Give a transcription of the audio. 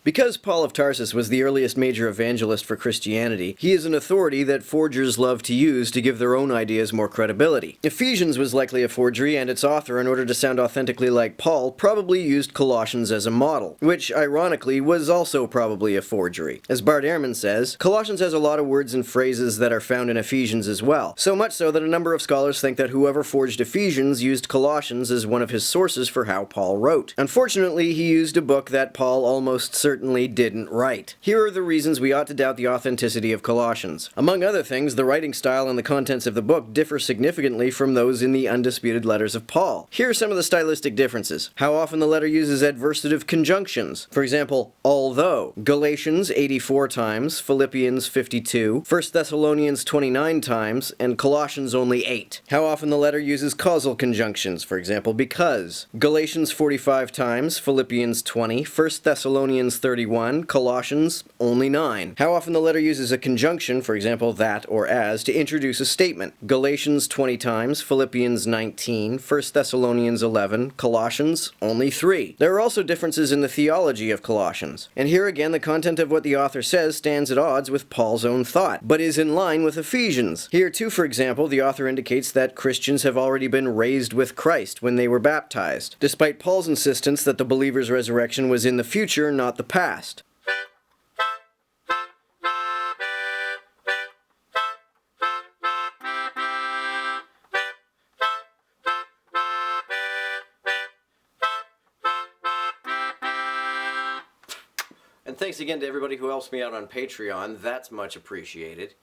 Because Paul of Tarsus was the earliest major evangelist for Christianity, he is an authority that forgers love to use to give their own ideas more credibility. Ephesians was likely a forgery, and its author, in order to sound authentically like Paul, probably used Colossians as a model, which, ironically, was also probably a forgery. As Bart Ehrman says, Colossians has a lot of words and phrases that are found in Ephesians as well, so much so that a number of scholars think that whoever forged Ephesians used Colossians as one of his sources for how Paul wrote. Unfortunately, he used a book that Paul almost certainly didn't write. Here are the reasons we ought to doubt the authenticity of Colossians. Among other things, the writing style and the contents of the book differ significantly from those in the undisputed letters of Paul. Here are some of the stylistic differences. How often the letter uses adversative conjunctions. For example, although. Galatians 84 times, Philippians 52, 1 Thessalonians 29 times, and Colossians only 8. How often the letter uses causal conjunctions. For example, because. Galatians 45 times, Philippians 20, 1 Thessalonians 31, Colossians only 9. How often the letter uses a conjunction, for example, that or as, to introduce a statement. Galatians 20 times, Philippians 19, 1 Thessalonians 11, Colossians only 3. There are also differences in the theology of Colossians. And here again, the content of what the author says stands at odds with Paul's own thought, but is in line with Ephesians. Here too, for example, the author indicates that Christians have already been raised with Christ when they were baptized, despite Paul's insistence that the believer's resurrection was in the future, not the past. And thanks again to everybody who helps me out on Patreon. That's much appreciated.